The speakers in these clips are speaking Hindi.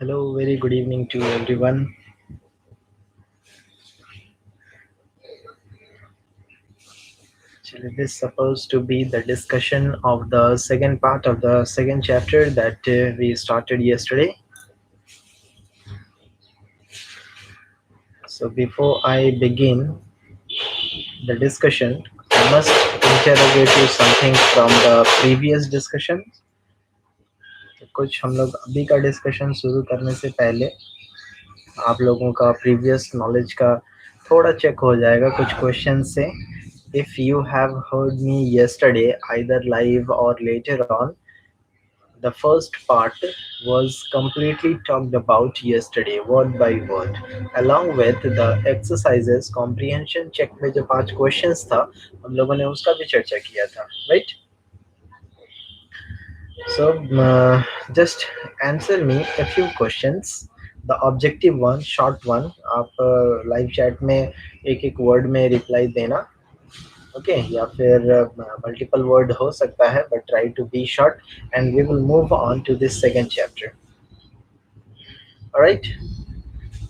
Hello, very good evening to everyone. Actually, this is supposed to be the discussion of the second part of the second chapter that we started yesterday. So, before I begin the discussion, I must interrogate you something from the previous discussion. तो कुछ हम लोग अभी का डिस्कशन शुरू करने से पहले आप लोगों का प्रीवियस नॉलेज का थोड़ा चेक हो जाएगा कुछ क्वेश्चन से. If you have heard me yesterday, either live or later on, the first part was completely talked about yesterday, word by word, along with the exercises. Comprehension check में जो 5 questions था, हम लोगों ने उसका भी चर्चा किया था, right? So just answer me a few questions. The objective one, short one. आप live chat में एक word में reply देना. ओके या फिर मल्टीपल वर्ड हो सकता है but try to be short and we will move on to this second chapter. Alright,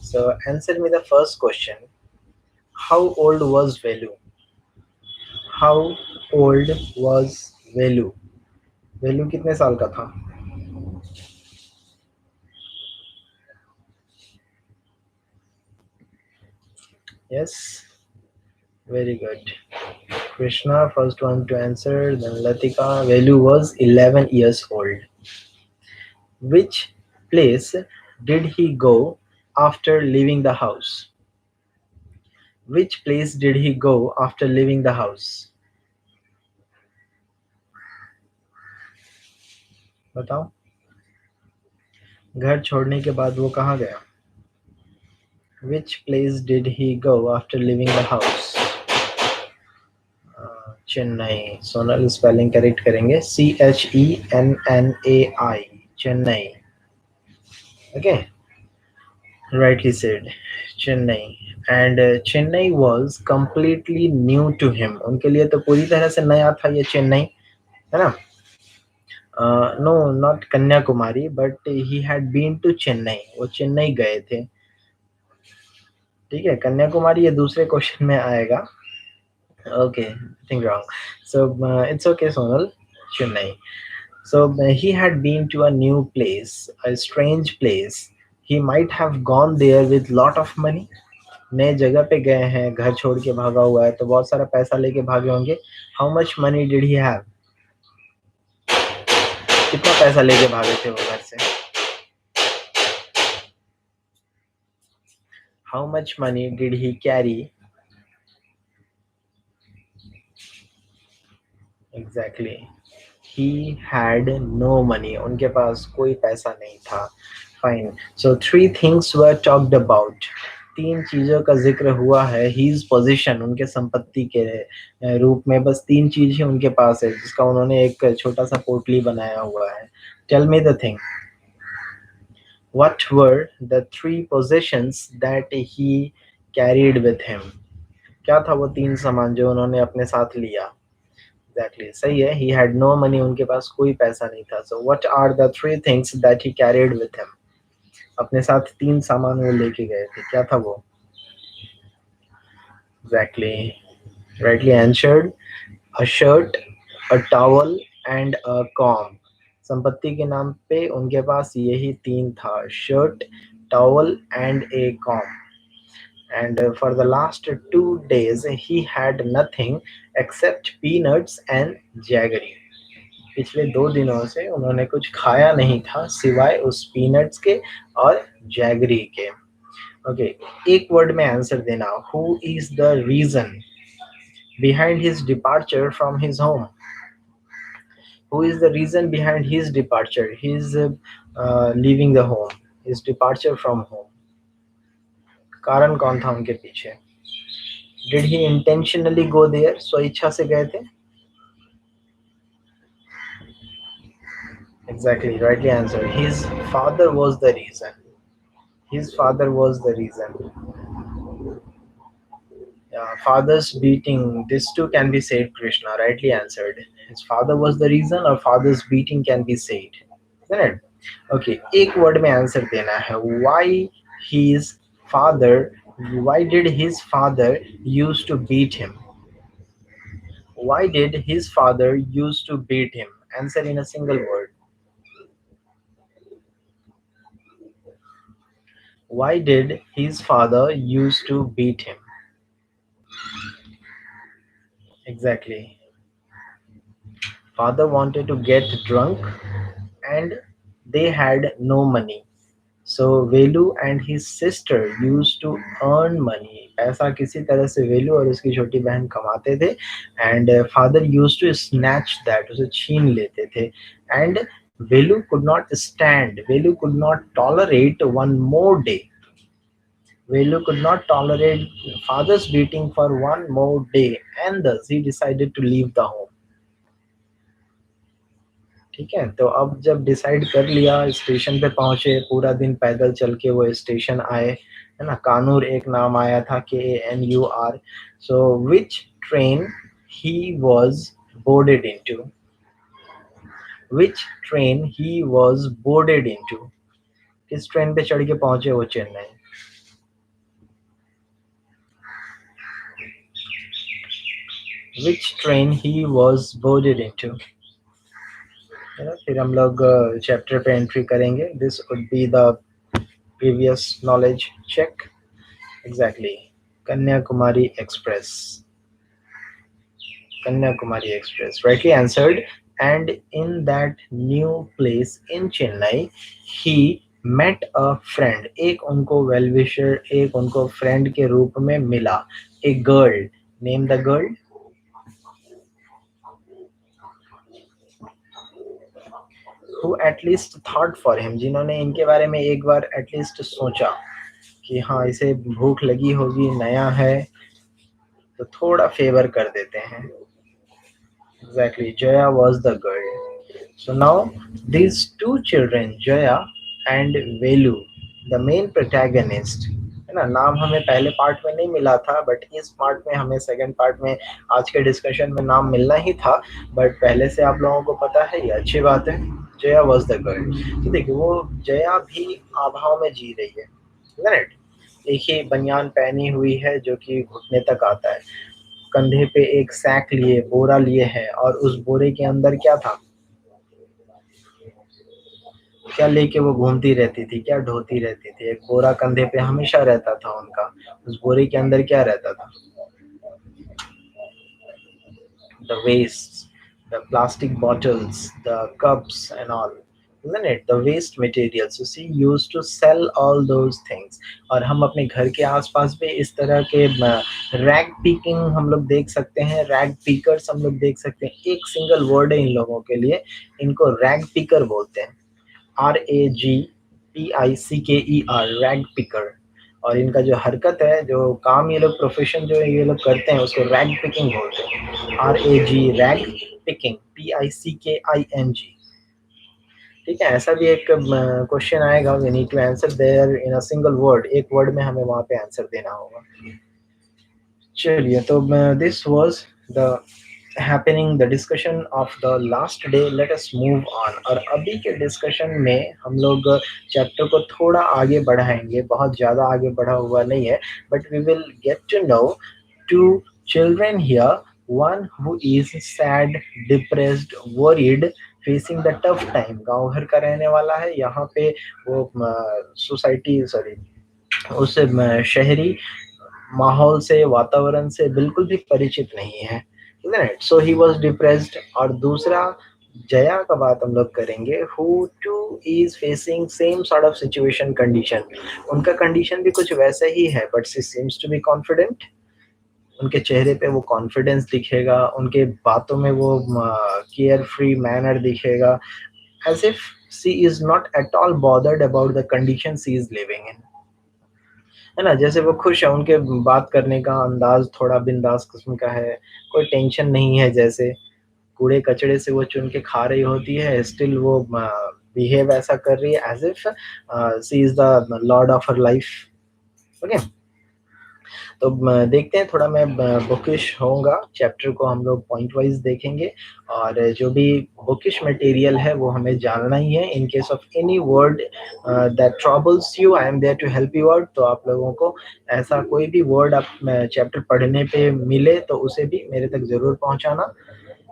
so answer me the first question. How old was Velu? How old was Velu? Velu कितने साल का था? Yes, very good. Krishna, first one to answer, then Latika. Velu was 11 years old. Which place did he go after leaving the house? Which place did he go after leaving the house? बताओ. घर छोड़ने के बाद वो कहाँ गया? Which place did he go after leaving the house? Chennai. Sonal spelling correct करेंगे. CHENNAI. Chennai. Okay, rightly said. Chennai. And Chennai was completely new to him. उनके लिए तो पूरी तरह से नया था ये चेन्नई, है ना? No, not Kanyakumari, but he had been to Chennai. वो चेन्नई गए थे. ठीक है, कन्याकुमारी ये दूसरे क्वेश्चन में आएगा. Okay, nothing wrong. So it's okay, Sonal. Chennai. So he had been to a new place, a strange place. He might have gone there with lot of money. नए जगह पे गए हैं, घर छोड़ के भागा हुआ है तो बहुत सारा पैसा लेके भागे होंगे. How much money did he have? कितना पैसा लेके भागे थे वो घर से? How much money did he carry? Exactly. He had no money. उनके पास कोई पैसा नहीं था. Fine. So 3 things were talked about. 3 चीजों का जिक्र हुआ है. His position, उनके संपत्ति के रूप में बस 3 चीज ही उनके पास है जिसका उन्होंने एक छोटा सा पोटली बनाया हुआ है. Tell me the thing. What were the 3 possessions that he carried with him? क्या था वो 3 सामान जो उन्होंने अपने साथ लिया? Exactly. सही है. He had no money. उनके पास कोई पैसा नहीं था. So what are the 3 things that he carried with him? अपने साथ 3 सामान वो लेके गए थे. क्या था वो? Exactly. Rightly answered. A shirt, a towel and a comb. संपत्ति के नाम पे उनके पास यही 3 था. Shirt, towel and a comb. And for the last 2 days he had nothing except peanuts and jaggery. पिछले 2 दिनों से उन्होंने कुछ खाया नहीं था सिवाय उस पीनट्स के और जैगरी के. ओके, एक वर्ड में आंसर देना. Who is the reason behind his departure from his home? Who is the reason behind his departure, his leaving the home, his departure from home? कारण कौन था उनके पीछे? Did he intentionally go there? स्व इच्छा से गए थे? Exactly, rightly answered. His father was the reason. His father was the reason. Yeah, father's beating. This too can be said, Krishna. Rightly answered. His father was the reason, or father's beating can be said. Isn't it? Okay, एक वर्ड में आंसर देना है. His father Why did his father used to beat him? Why did his father used to beat him? Answer in a single word. Why did his father used to beat him? Exactly. Father wanted to get drunk and they had no money. So Velu and his sister used to earn money. पैसा किसी तरह से वेलू और उसकी छोटी बहन कमाते थे and father used to snatch that, उसे छीन लेते थे. And Velu could not stand. Velu could not tolerate one more day. Velu could not tolerate father's beating for one more day, and thus he decided to leave the home. ठीक है, तो अब जब डिसाइड कर लिया, स्टेशन पे पहुंचे, पूरा दिन पैदल चल के वो स्टेशन आए, है ना. कानूर एक नाम आया था, KANUR. So which train he was boarded into? Which train he was boarded into? किस ट्रेन पे चढ़ के पहुंचे वो Chennai? Which train he was boarded into? है ना. फिर हम लोग चैप्टर पे एंट्री करेंगे. This would be the previous knowledge check. Exactly. Kanyakumari Express. Kanyakumari Express. Rightly answered. And in that new place in Chennai, he met a friend. एक उनको well wisher, एक उनको friend के रूप में मिला. A girl. Name the girl. Who at least thought for him. जिन्होंने इनके बारे में एक बार at least सोचा कि हाँ इसे भूख लगी होगी, नया है, तो थोड़ा फेवर कर देते हैं. Exactly, Jaya was the girl. So now these two children, Jaya and Velu, the main protagonist, है ना. नाम हमें पहले पार्ट में नहीं मिला था, बट इस पार्ट में हमें, सेकंड पार्ट में, आज के डिस्कशन में नाम मिलना ही था. बट पहले से आप लोगों को पता है, ये अच्छी बात है. Jaya was the girl. तो देखिए, वो जया भी आभाव में जी रही है, राइट. एक ही बनियान पहनी हुई है जो कि घुटने तक आता है. कंधे पे एक सैक लिए, बोरा लिए है, और उस बोरे के अंदर क्या था? क्या लेके वो घूमती रहती थी, क्या ढोती रहती थी? एक बोरा कंधे पे हमेशा रहता था उनका. उस बोरे के अंदर क्या रहता था? The wastes, the plastic bottles, the cups and all, isn't it? The waste materials. So she used to sell all those things. और हम अपने घर के आसपास भी इस तरह के रैग पिकिंग हम लोग देख सकते हैं. रैग पिकर्स हम लोग देख सकते हैं. एक सिंगल वर्ड है इन लोगों के लिए. इनको रैग पिकर बोलते हैं. RAGPICKER, rag picker. और इनका जो हरकत है, जो काम ये लोग, प्रोफेशन जो ये लोग करते हैं, उसको रैग पिकिंग बोलते हैं. Rag picking, PICKING. ठीक है. ऐसा भी एक क्वेश्चन आएगा, we need to answer there in a single word. एक वर्ड में हमें वहां पे आंसर देना होगा. चलिए, तो this was the happening, the discussion of the last day. Let us move on. और अभी के डिस्कशन में हम लोग चैप्टर को थोड़ा आगे बढ़ाएंगे. बहुत ज़्यादा आगे बढ़ा हुआ नहीं है, but we will get to know two children here. One who is sad, depressed, worried, facing the tough time. गांव घर का रहने वाला है. यहाँ पे वो सोसाइटी, सॉरी, उस शहरी माहौल से, वातावरण से बिल्कुल भी परिचित नहीं है. Right. So he was depressed. और दूसरा, जया का बात हम लोग करेंगे, who too is facing same sort of situation, condition. उनका कंडीशन भी कुछ वैसा ही है, but she seems to be confident. उनके चेहरे पे वो कॉन्फिडेंस दिखेगा, उनके बातों में वो केयर फ्री मैनर दिखेगा, as if she is not at all bothered about the condition she is living in. है ना. जैसे वो खुश है, उनके बात करने का अंदाज थोड़ा बिंदास किस्म का है. कोई टेंशन नहीं है. जैसे कूड़े कचड़े से वो चुन के खा रही होती है, स्टिल वो बिहेव ऐसा कर रही है as if she is the lord of her life. Okay. तो देखते हैं, थोड़ा मैं बुकिश होऊंगा, चैप्टर को हम लोग पॉइंट वाइज देखेंगे, और जो भी बुकिश मटेरियल है वो हमें जानना ही है। In case of any word that troubles you, I am there to help you out. तो आप लोगों को ऐसा कोई भी वर्ड आप चैप्टर पढ़ने पे मिले तो उसे भी मेरे तक जरूर पहुंचाना।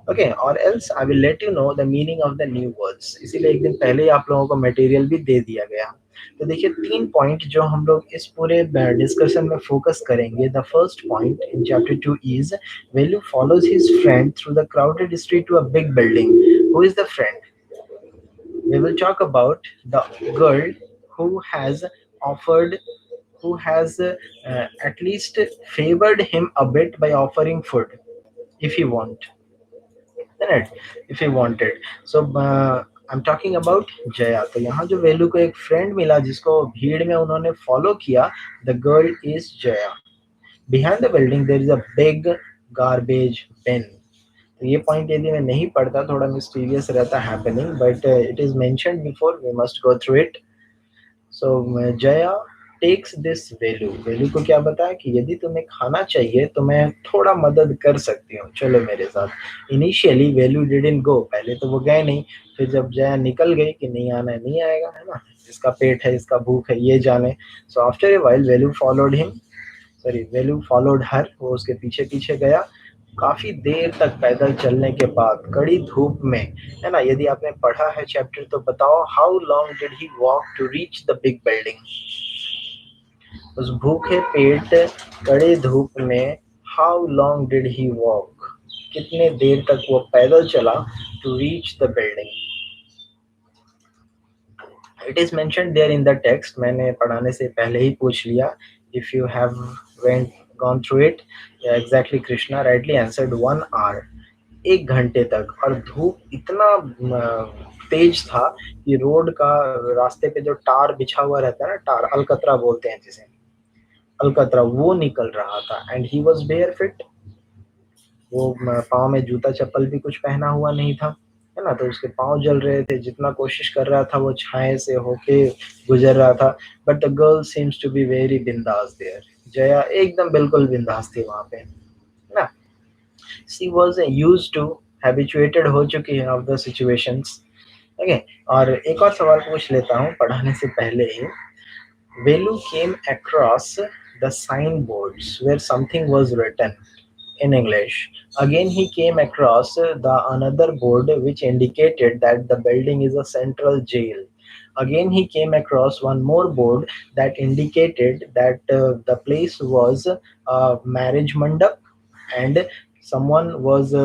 ओके, और else I will let you know the meaning of the new words. इसीलिए एक दिन पहले ही आप लोगों को मटेरियल भी दे दिया गया। तो देखिए, 3 पॉइंट जो हम लोग इस पूरे डिस्कशन में फोकस करेंगे। The first point in chapter 2 is Velu follows his friend through the crowded street to a big building. Who is the friend? We will talk about the girl who has offered, who has at least favored him a bit by offering food if he want, right? If he wanted. So I'm talking about Jaya. तो यहाँ जो वेलू को एक फ्रेंड मिला जिसको भीड़ में उन्होंने फॉलो किया, the girl is Jaya. Behind the building there is a big garbage bin. तो ये पॉइंट यदि मैं नहीं पढ़ता, थोड़ा मिस्टीरियस रहता happening, but it is mentioned before, we must go through it. So Jaya takes this Velu. Velu को क्या बताया कि यदि तुम्हें खाना चाहिए तो मैं थोड़ा मदद कर सकती हूँ, चलो मेरे साथ। इनिशियली वेलू डिडंट गो, पहले तो वो गए नहीं। फिर जब जया निकल गई कि नहीं आना है, नहीं आएगा, है ना, इसका पेट है, इसका भूख है, ये जाने। So after a while Velu followed him, sorry Velu followed हर, वो उसके पीछे पीछे गया। काफी देर तक पैदल चलने के बाद कड़ी धूप में, है ना, यदि आपने पढ़ा है चैप्टर तो बताओ, how long did he walk to reach the big building? उस भूखे पेट कड़ी धूप में how long did he walk, कितने देर तक वो पैदल चला, to reach the building? It is mentioned there in the text, मैंने पढ़ाने से पहले ही पूछ लिया। If you have went gone through it, exactly Krishna rightly answered 1 hour, 1 घंटे तक। और धूप इतना तेज था कि रोड का, रास्ते पे जो टार बिछा हुआ रहता है ना, टार अलकतरा बोलते हैं जिसे, अलकतरा, वो निकल रहा था। And he was bare feet, वो पाँव में जूता चप्पल भी कुछ पहना हुआ नहीं था, है ना, तो उसके पाँव जल रहे थे। जितना कोशिश कर रहा था वो छाए से होके गुजर रहा था। But the girl seems to be very बिंदास देयर। जया एकदम बिल्कुल बिंदास थी वहां पे, है ना। She was used to, habituated हो चुकी है ऑफ द सिचुएशंस। ओके, और एक और सवाल पूछ लेता हूँ पढ़ाने से पहले ही। Velu came across the signboards where something was written in English. Again, he came across the another board which indicated that the building is a central jail. Again, he came across one more board that indicated that the place was a marriage mandap, and someone was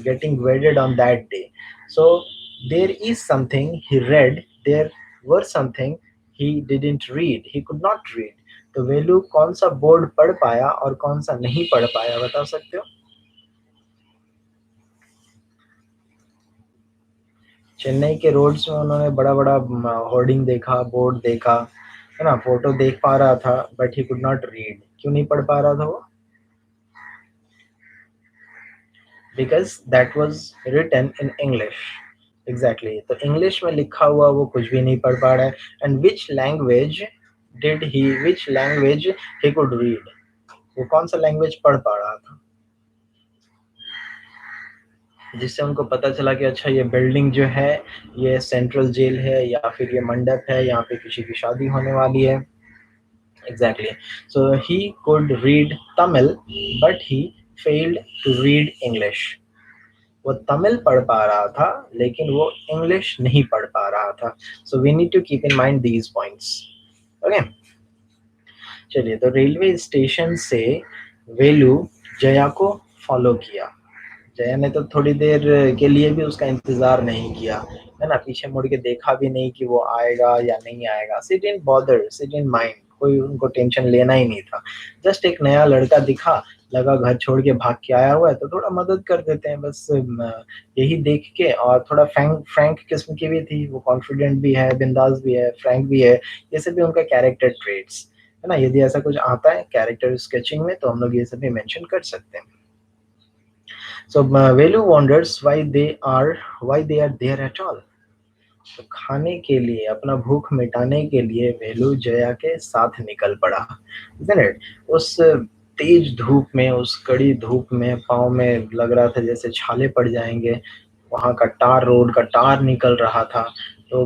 getting wedded on that day. So there is something he read. There were something he didn't read. He could not read. तो वेलू कौन सा बोर्ड पढ़ पाया और कौन सा नहीं पढ़ पाया, बता सकते हो? चेन्नई के रोड्स में उन्होंने बड़ा बड़ा होर्डिंग देखा, बोर्ड देखा, है ना, फोटो देख पा रहा था, but he could not read. क्यों नहीं पढ़ पा रहा था वो? Because that was written in English. Exactly, तो इंग्लिश में लिखा हुआ वो कुछ भी नहीं पढ़ पा रहा है। And which language he could read, वो कौन सा लैंग्वेज पढ़ पा रहा था, जिससे उनको पता चला कि अच्छा ये बिल्डिंग जो है ये सेंट्रल जेल है, या फिर ये मंडप है, यहाँ पे किसी की शादी होने वाली है। Exactly, so he could read Tamil but he failed to read English. वो तमिल पढ़ पा रहा था लेकिन वो इंग्लिश नहीं पढ़ पा रहा था। So we need to keep in mind these points. Okay, चलिए, तो रेलवे स्टेशन से वेलू जया को फॉलो किया। जया ने तो थोड़ी देर के लिए भी उसका इंतजार नहीं किया, है ना, पीछे मुड़ के देखा भी नहीं कि वो आएगा या नहीं आएगा। सी didn't bother, C didn't mind, कोई उनको टेंशन लेना ही नहीं था। जस्ट एक नया लड़का दिखा, लगा घर छोड़ के भाग के आया हुआ है तो थोड़ा मदद कर देते हैं, बस यही देख के। और थोड़ा फ्रैंक फ्रैंक किस्म की भी थी, वो कॉन्फिडेंट भी है, बिंदास भी है, फ्रैंक भी है। ये सब भी उनका कैरेक्टर ट्रेट्स, है ना। यदि ऐसा कुछ आता है कैरेक्टर स्केचिंग में तो हम लोग ये सब भी मेंशन कर सकते हैं। So Velu wonders why they are there at all. तो खाने के लिए, अपना भूख मिटाने के लिए वेलू जया के साथ निकल पड़ा, isn't it? उस तेज धूप में, उस कड़ी धूप में पाँव में लग रहा था जैसे छाले पड़ जाएंगे। वहाँ का टार, रोड का टार निकल रहा था। तो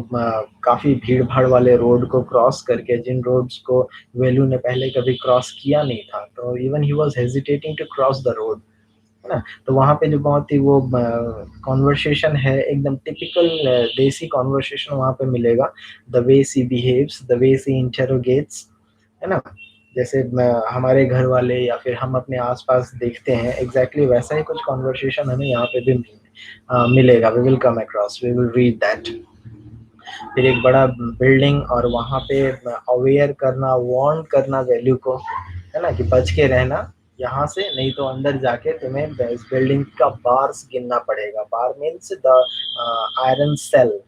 काफ़ी भीड़ भाड़ वाले रोड को क्रॉस करके, जिन रोड्स को वेलू ने पहले कभी क्रॉस किया नहीं था, तो even he was hesitating to cross the road, है ना। तो वहाँ पे जो बहुत ही वो कॉन्वर्सेशन है, एकदम टिपिकल देसी कॉन्वर्सेशन वहाँ पे मिलेगा। The way she behaves, the way she interrogates, है ना। जैसे हमारे घर वाले या फिर हम अपने आसपास देखते हैं, एग्जैक्टली वैसा ही कुछ कॉन्वर्सेशन हमें यहाँ पे भी मिलेगा। We will come across, we will read that. फिर एक बड़ा बिल्डिंग, और वहाँ पे अवेयर करना, वार्न करना वैल्यू को, है ना, कि बच के रहना यहाँ से, नहीं तो अंदर जाके तुम्हें इस बिल्डिंग का बार्स गिनना पड़ेगा। Bar means the iron cell,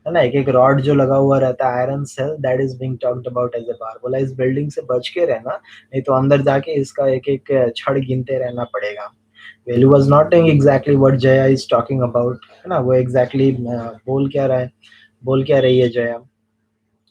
है ना, एक एक रॉड जो लगा हुआ रहता है, iron cell, that is being talked about as a bar. बोला इस बिल्डिंग से बच के रहना, नहीं तो अंदर जाके इसका एक एक छड़ गिनते रहना पड़ेगा। Velu was not doing exactly what Jaya is talking about, है ना। वो एग्जैक्टली बोल क्या रही है Jaya.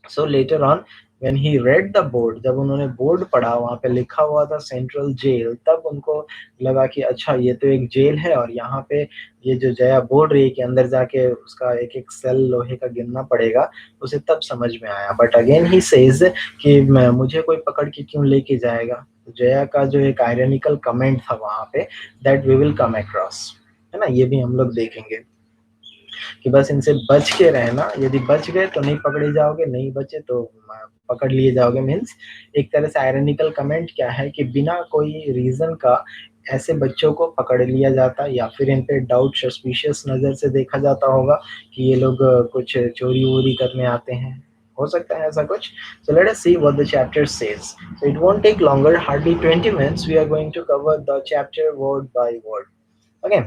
So later on when he read the board, जब उन्होंने बोर्ड पढ़ा, वहां पे लिखा हुआ था सेंट्रल जेल, तब उनको लगा कि अच्छा ये तो एक जेल है, और यहाँ पे ये जो जया बोल रही है कि अंदर जाके उसका एक एक सेल लोहे का गिनना पड़ेगा, उसे तब समझ में आया। बट अगेन ही सेज कि मुझे कोई पकड़ के क्यों लेके जाएगा। तो जया का जो एक आयरनिकल कमेंट था वहां पे, that we will come across, है ना, ये भी हम लोग देखेंगे कि बस इनसे बच के रहना। यदि बच गए तो नहीं पकड़े जाओगे, नहीं बचे तो पकड़ लिए जाओगे। मीन्स एक तरह से आयरनिकल कमेंट क्या है कि बिना कोई रीजन का ऐसे बच्चों को पकड़ लिया जाता, या फिर इन पे डाउट, सस्पिशियस नजर से देखा जाता होगा कि ये लोग कुछ चोरी वोरी करने आते हैं, हो सकता है ऐसा कुछ। So let us see what the chapter says. So it won't take longer, hardly 20 minutes. We are going to cover the chapter word by word. Okay.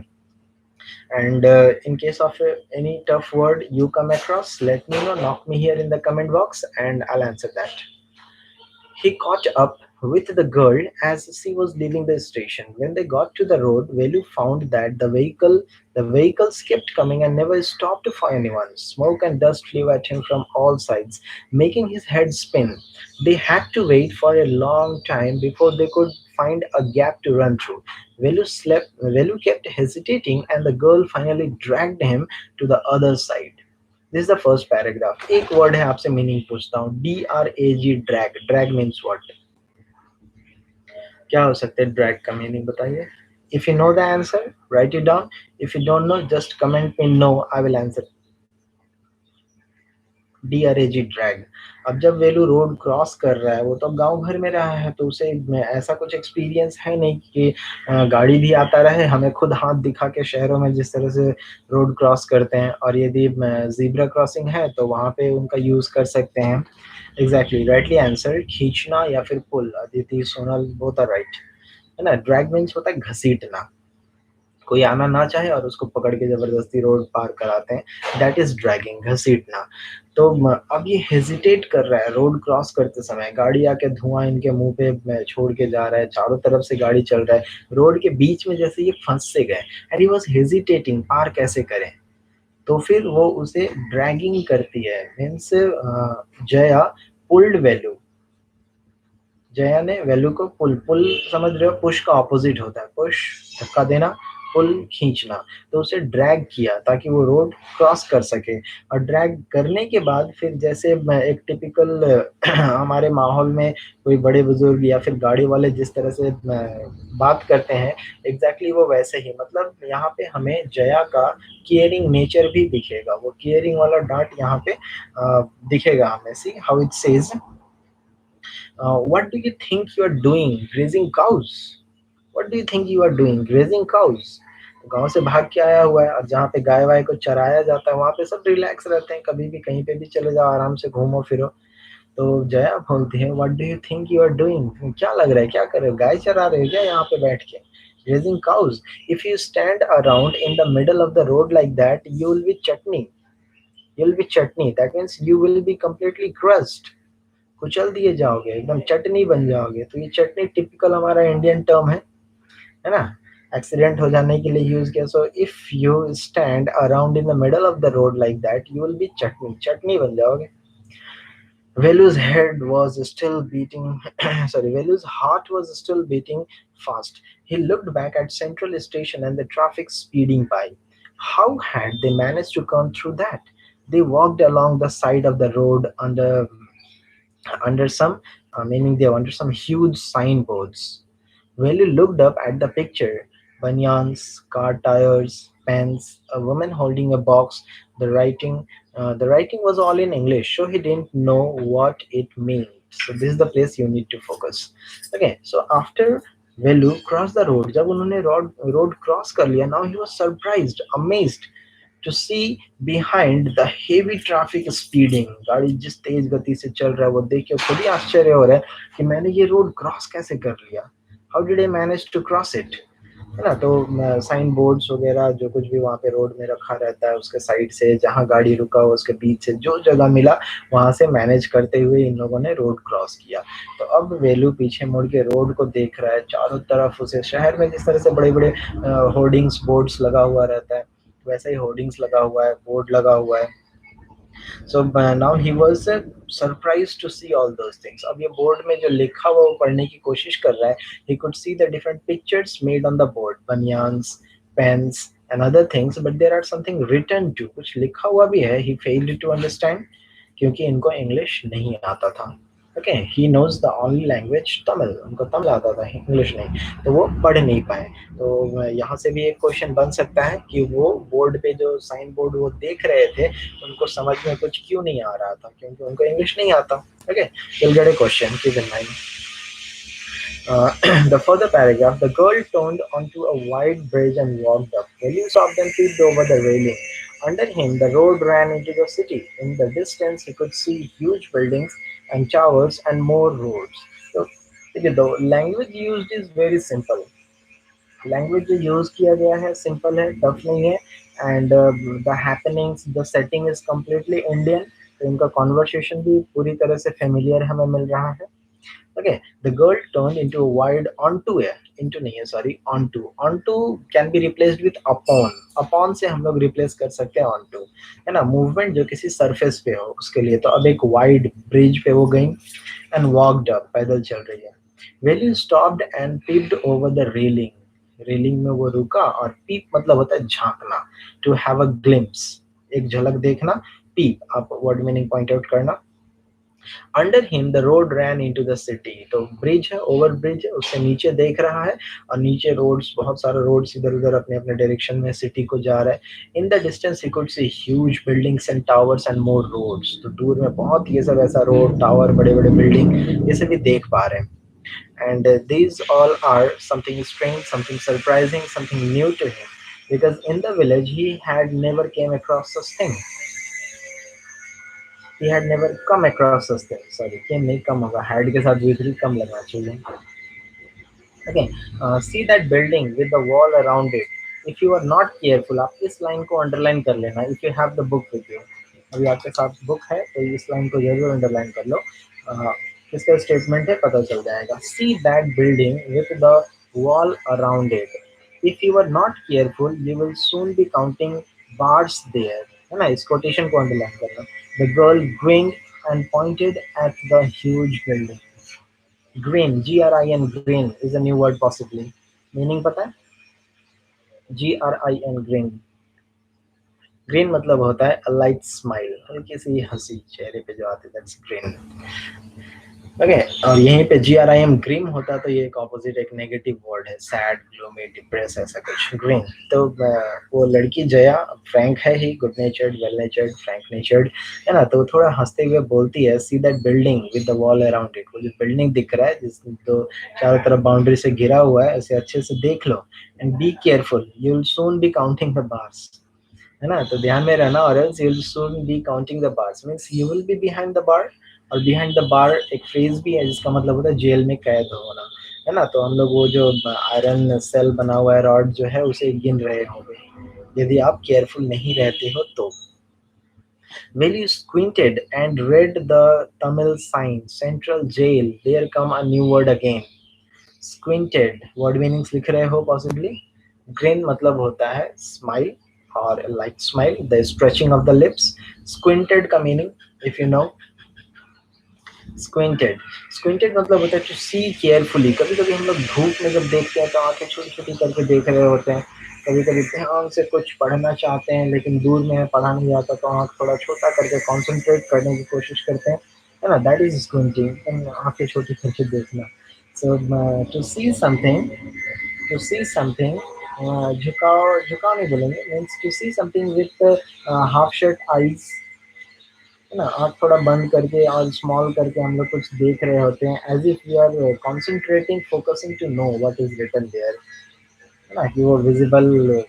And in case of any tough word you come across, let me know, knock me here in the comment box, and I'll answer that. He caught up with the girl as she was leaving the station. When they got to the road, Velu found that the vehicles kept coming and never stopped for anyone. Smoke and dust flew at him from all sides, making his head spin. They had to wait for a long time before they could find a gap to run through. Velu kept hesitating, and the girl finally dragged him to the other side. This is the first paragraph. एक वर्ड है, आपसे मीनिंग पूछता हूँ। DRAG, drag. Drag means what? क्या हो सकता है ड्रैग का मीनिंग, बताइए। If you know the answer write it down, if you don't know just comment में no, I will answer. DRAG, drag. अब जब वेलू रोड क्रॉस कर रहा है, वो तो गांव भर में रहा है, तो उसे ऐसा कुछ एक्सपीरियंस है नहीं कि गाड़ी भी आता रहे, हमें खुद हाथ दिखा के शहरों में जिस तरह से रोड क्रॉस करते हैं, और यदि जीब्रा क्रॉसिंग है तो वहां पे उनका यूज कर सकते हैं। एग्जैक्टली, राइटली आंसर, खींचना या फिर pull. Aditi, Sonal, both are right, है ना। ड्रैग मीन्स होता है घसीटना, कोई आना ना चाहे और उसको पकड़ के जबरदस्ती रोड पार कराते हैं, दैट इज ड्रैगिंग, घसीटना। तो अब ये हेजिटेट कर रहा है रोड क्रॉस करते समय, गाड़ी आके धुआं इनके मुंह पे छोड़ के जा रहा है, चारों तरफ से गाड़ी चल रहा है, रोड के बीच में जैसे ये फंस से गए, एंड ही वाज हेजिटेटिंग, पार कैसे करें। तो फिर वो उसे ड्रैगिंग करती है, means Jaya pulled value, Jaya ने वैल्यू को पुल, पुल समझ रहे हो, पुश का ऑपोजिट होता है, पुश धक्का देना, पुल खींचना। तो उसे ड्रैग किया ताकि वो रोड क्रॉस कर सके, और ड्रैग करने के बाद फिर जैसे एक टिपिकल हमारे माहौल में कोई बड़े बुजुर्ग या फिर गाड़ी वाले जिस तरह से बात करते हैं, एग्जैक्टली वो वैसे ही, मतलब यहाँ पे हमें जया का केयरिंग नेचर भी दिखेगा, वो केयरिंग वाला डांट यहाँ पे दिखेगा हमें। See how it says, what do you think you are doing grazing cows? What do you think you are doing grazing cows? तो गांव से भाग के आया हुआ है, और जहाँ पे गाय वाय को चराया जाता है वहां पे सब रिलैक्स रहते हैं, कभी भी कहीं पे भी चले जाओ, आराम से घूमो फिरो। तो जया बोलती है, what do you think you are doing, क्या लग रहा है, क्या कर रहे हो, गाय चरा रहे हो क्या यहाँ पे बैठ के, grazing cows? If you stand around in the middle of the road like that, you will be chutney, you'll be chutney, that means you will be completely crushed, कुचल दिए जाओगे, एकदम चटनी बन जाओगे। तो ये चटनी टिपिकल हमारा इंडियन टर्म है ना, एक्सीडेंट हो जाने के लिए यूज किया। So if you stand around in the middle of the road like that, you will be chutney, chutney बन जाओगे। Velu's head was still beating, sorry, Velu's heart was still beating fast. He looked back at Central Station and the traffic speeding by. How had they managed to come through that? They walked along the side of the road under some, meaning they were under some huge signboards. Velu looked up at the picture: banyans, car tires, pens, a woman holding a box. The the writing was all in English, so he didn't know what it meant. So this is the place you need to focus. Okay, so after Velu crossed the road, जब उन्होंने road cross कर लिया, now he was surprised, amazed to see behind the heavy traffic speeding. गाड़ी जिस तेज गति से चल रहा है वो देख के खुद ही आश्चर्य हो रहा है कि मैंने ये रोड क्रॉस कैसे कर लिया. How did I manage to cross it, है ना. तो साइन बोर्ड्स वगैरह जो कुछ भी वहाँ पे रोड में रखा रहता है उसके साइड से, जहाँ गाड़ी रुका हो उसके बीच से जो जगह मिला वहां से मैनेज करते हुए इन लोगों ने रोड क्रॉस किया. तो अब वेलू पीछे मुड़ के रोड को देख रहा है, चारों तरफ उसे शहर में जिस तरह से बड़े बड़े होर्डिंग्स बोर्ड्स लगा हुआ रहता है वैसा ही होर्डिंग्स लगा हुआ है, बोर्ड लगा हुआ है. So now he was surprise to see all those things. अब ये बोर्ड में जो लिखा हुआ वो पढ़ने की कोशिश कर रहा है. He could see the different pictures made on the board, banians, pens and other things, but there are something written too, कुछ लिखा हुआ भी है. ही फेल्ड टू अंडरस्टैंड क्योंकि इनको इंग्लिश नहीं आता था. Okay, he knows the only language Tamil, उनको तमिल आता था, इंग्लिश नहीं. तो वो पढ़ नहीं पाए. तो यहाँ से भी एक क्वेश्चन बन सकता है कि वो बोर्ड पे जो साइन बोर्ड वो देख रहे थे उनको समझ में कुछ क्यों नहीं आ रहा था, क्योंकि उनको इंग्लिश नहीं आता. Okay, will get a question, keep in mind. uh, the further paragraph, the girl turned onto a wide bridge and walked up. William stopped and peeped over the railing. Under him, the road ran into the city. In the distance, he could see huge buildings and towers and more roads. So, देखिए, the language used is very simple. Language जो यूज़ किया गया है सिंपल है, टफ नहीं है. And the happenings, the setting is completely Indian. तो इनका कॉन्वर्सेशन भी पूरी तरह से फेमिलियर हमें मिल रहा है. Okay, the girl turned into a wide onto है, into नहीं है, sorry, onto. Onto can be replaced with upon. Upon से हम लोग replace कर सकते हैं onto, है ना. मूवमेंट जो किसी सरफेस पे हो उसके लिए. तो अब एक वाइड ब्रिज पे वो गई and walked up, पैदल चल रही है. Velu stopped and peeped over the railing. Railing में वो रुका, और पीप मतलब होता है झांकना, टू हैव अ ग्लिम्प्स, एक झलक देखना. पीप, आप वर्ड मीनिंग पॉइंट आउट करना. Under him the road ran into the city. तो ब्रिज है, ओवर ब्रिज है, उससे नीचे देख रहा है, और नीचे रोड्स, बहुत सारे रोड्स इधर उधर अपने अपने डायरेक्शन में सिटी को जा रहा है. In the distance he could see huge buildings and towers and more roads. तो दूर में बहुत ये सब ऐसा रोड, टावर, बड़े बड़े बिल्डिंग ये सब भी देख पा रहे हैं. And these all are something strange, something surprising, something new to him, because in the village he had never came across such thing. He had never come across such thing. Sorry, came नहीं, कम होगा, had के साथ भी कम लगना चाहिए. Okay, see that building with the wall around it. If you are not careful, आप इस लाइन को अंडरलाइन कर लेना. If you have the book with you, अभी आपके साथ बुक है तो इस लाइन को जरूर अंडरलाइन कर लो. किसका स्टेटमेंट है पता चल जाएगा. See that building with the wall around it. If you are not careful, you will soon be counting bars there. है ना, इस कोटेशन को अंडरलाइन करना. The girl grinned and pointed at the huge building. Grin, Grin, grin is a new word possibly. Meaning पता है? Grin, grin. ग्रीन मतलब होता है a light smile, हल्की सी हंसी चेहरे पे जो आती है, that's grin. ओके, और यहीं पे GRIM ग्रीम होता तो ये एक ऑपोजिट, एक नेगेटिव वर्ड है, सैड, ग्लूमी, डिप्रेस, ऐसा कुछ, ग्रीन. तो वो लड़की जया फ्रैंक है ही, good natured, well natured, frank natured, है ना. तो थोड़ा हंसते हुए बोलती है, see that building with the wall around it. वो जो बिल्डिंग दिख रहा है जिस तो चारों तरफ बाउंड्री से घिरा हुआ है, उसे अच्छे से देख लो. And be careful, you will soon be counting the bars, है ना. तो ध्यान में रहना, और else you will soon be counting the bars means you will be behind the bar. और बिहाइंड द बार एक फ्रेज भी है जिसका मतलब होता है जेल में कैद होना, है ना. तो हम लोग वो जो आयरन सेल बना हुआ है, रॉड जो है, उसे गिन रहे होंगे यदि आप केयरफुल नहीं रहते हो तो. Willie squinted and read the Tamil sign, Central Jail. There come a new word again. Squinted, word meanings लिख रहे हो possibly. Grin मतलब होता है smile or a light smile, the stretching of the lips. Squinted का meaning, if you know, squinted, squinted मतलब होता है टू सी केयरफुली। कभी कभी हम लोग धूप में जब देखते हैं तो आंखें छोटी छोटी करके देख रहे होते हैं। कभी कभी ध्यान से कुछ पढ़ना चाहते हैं लेकिन दूर में है, पढ़ा नहीं आता, तो आँख थोड़ा छोटा करके कॉन्सेंट्रेट करने की कोशिश करते हैं, है ना। दैट इज स्क्विंटिंग, आंखें छोटी करके देखना। So to see something, to see something, झुकाव, झुकाव नहीं बोलेंगे, means to see something with half shut eyes, है ना। आँख थोड़ा बंद करके और स्मॉल करके हम लोग कुछ देख रहे होते हैं, as if we are concentrating focusing to know what is written there, है ना, कि वो विजिबल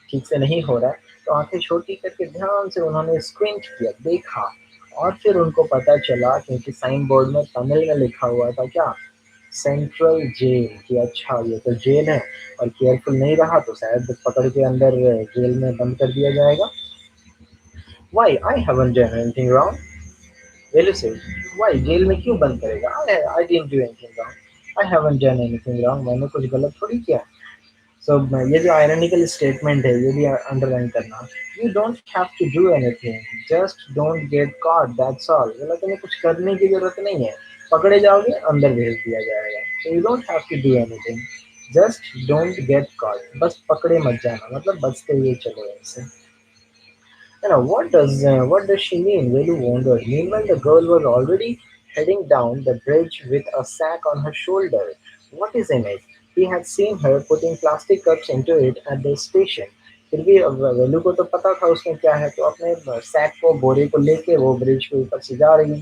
ठीक से नहीं हो रहा है। तो आंखें छोटी करके ध्यान से उन्होंने स्क्विंट किया, देखा, और फिर उनको पता चला, क्योंकि साइन बोर्ड में तमिल में लिखा हुआ था क्या, सेंट्रल जेल, कि अच्छा ये तो जेल है, और केयरफुल नहीं रहा तो शायद पकड़ के अंदर जेल में बंद कर दिया जाएगा। Why I haven't done anything wrong, Velu से, वाई जेल में क्यों बंद करेगा, I didn't do anything wrong, I haven't done anything wrong, मैंने कुछ गलत थोड़ी किया। सो ये जो आयरनिकल स्टेटमेंट है ये भी अंडरलाइन करना। You don't have to do anything, just don't get caught, that's all. मतलब तुम्हें कुछ करने की जरूरत नहीं है, पकड़े जाओगे अंदर भेज दिया जाएगा। So you don't have to do anything, just don't get caught, बस पकड़े मत जाना, मतलब बचते हुए चलो ऐसे। You know, what does she mean? Velu wondered. Meanwhile, the girl was already heading down the bridge with a sack on her shoulder. What is in it? He had seen her putting plastic cups into it at the station. फिर भी वेलू को तो पता था उसमें क्या है, तो अपने सैक को, बोरे को लेके वो ब्रिज के ऊपर से जा रही है।